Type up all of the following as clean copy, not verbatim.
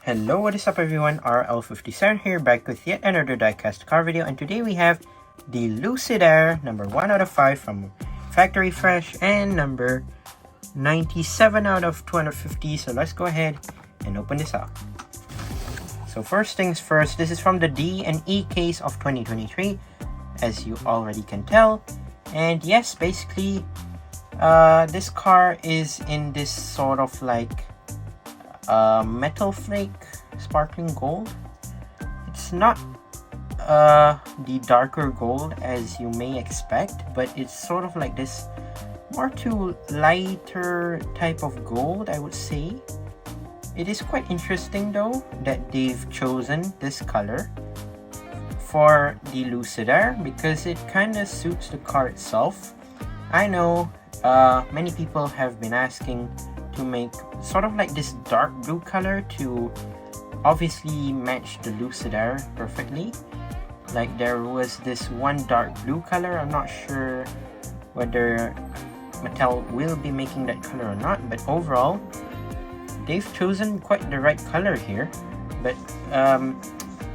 Hello, what is up everyone, RL57 here, back with yet another diecast car video, and today we have the Lucidair number 1 out of 5 from Factory Fresh and number 97 out of 250. So let's go ahead and open this up. So first things first, this is from the D and E case of 2023, as you already can tell. And yes, basically this car is in this sort of like metal flake sparkling gold. It's not the darker gold as you may expect, but it's sort of like this more to lighter type of gold, I would say. It is quite interesting though that they've chosen this color for the Lucidair because it kind of suits the car itself. I know many people have been asking to make sort of like this dark blue color to obviously match the Lucidair perfectly. Like there was this one dark blue color. I'm not sure whether Mattel will be making that color or not, but overall they've chosen quite the right color here. But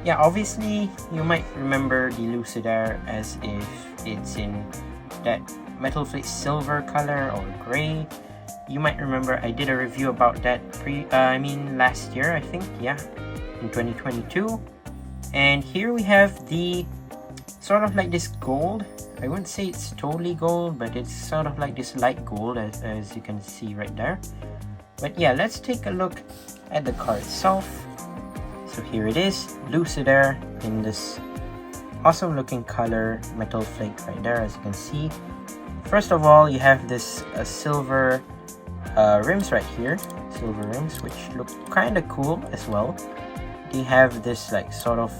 yeah, obviously you might remember the Lucidair as if it's in that metal flake silver color or gray. You might remember I did a review about that last year, I think, yeah, in 2022. And here we have the sort of like this gold. I wouldn't say it's totally gold, but it's sort of like this light gold as you can see right there. But yeah, let's take a look at the car itself. So here it is, Lucidair in this awesome looking color, metal flake right there, as you can see. First of all, you have this silver rims right here, silver rims, which look kind of cool as well. They have this like sort of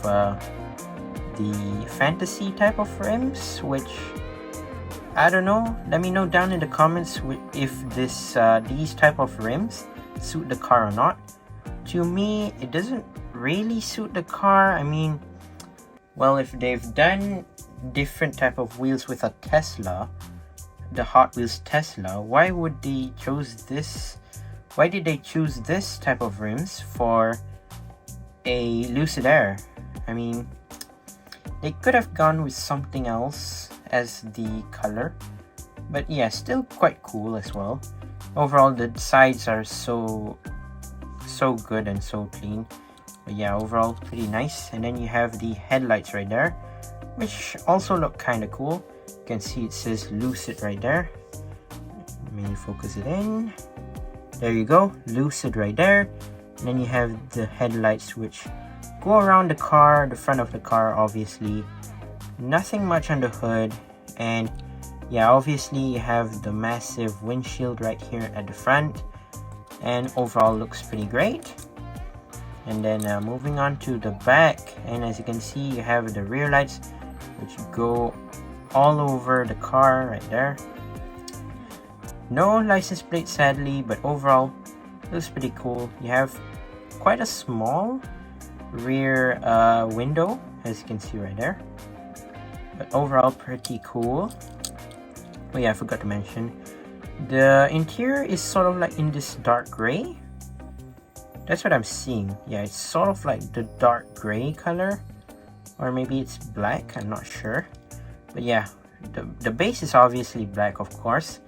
the fantasy type of rims, which I don't know. Let me know down in the comments if these type of rims suit the car or not. To me, it doesn't really suit the car. I mean, well, if they've done different type of wheels with a Tesla, the Hotwheels Tesla, why would they choose this? Why did they choose this type of rims for a Lucidair? I mean, they could have gone with something else as the color, but yeah, still quite cool as well. Overall, the sides are so good and so clean. But yeah, overall pretty nice. And then you have the headlights right there, which also look kind of cool. You can see it says Lucid right there. Let me focus it in. There you go, Lucid right there. And then you have the headlights which go around the car, the front of the car obviously. Nothing much on the hood. And yeah, obviously you have the massive windshield right here at the front. And overall looks pretty great. And then moving on to the back, and as you can see, you have the rear lights which go all over the car right there. No license plate sadly, but overall looks pretty cool. You have quite a small rear window, as you can see right there, but overall pretty cool. Oh yeah, I forgot to mention the interior is sort of like in this dark gray. That's what I'm seeing. Yeah, it's sort of like the dark gray color, or maybe it's black, I'm not sure. But yeah, the base is obviously black, of course,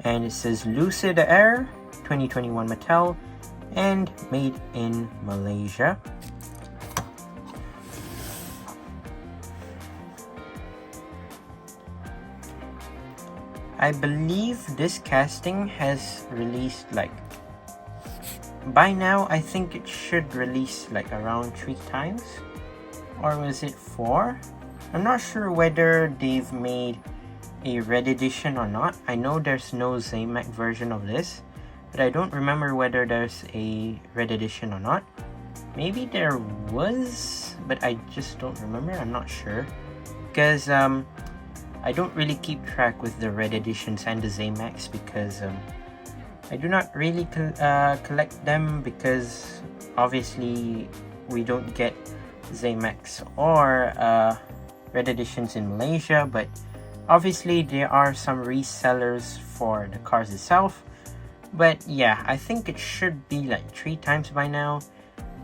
and it says Lucidair 2021 Mattel and made in Malaysia. I believe this casting has released like by now. I think it should release like around 3 times, or was it 4? I'm not sure whether they've made a red edition or not. I know there's no Zamac version of this, but I don't remember whether there's a red edition or not. Maybe there was, but I just don't remember. I'm not sure because I don't really keep track with the red editions and the Zamacs because I do not really collect them, because obviously we don't get Zamacs or red editions in Malaysia, but obviously there are some resellers for the cars itself. But yeah, I think it should be like 3 times by now.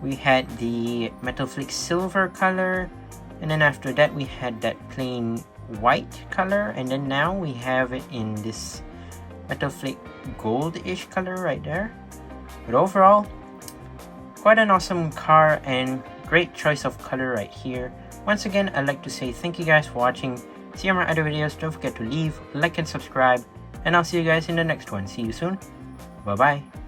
we had the Metal Flick silver color, and then after that we had that plain white color, and then now we have it in this Metal Flick gold-ish color right there. But overall, quite an awesome car and great choice of color right here. Once again, I'd like to say thank you guys for watching. See you on my other videos. Don't forget to leave, like, and subscribe, and I'll see you guys in the next one. See you soon. Bye bye.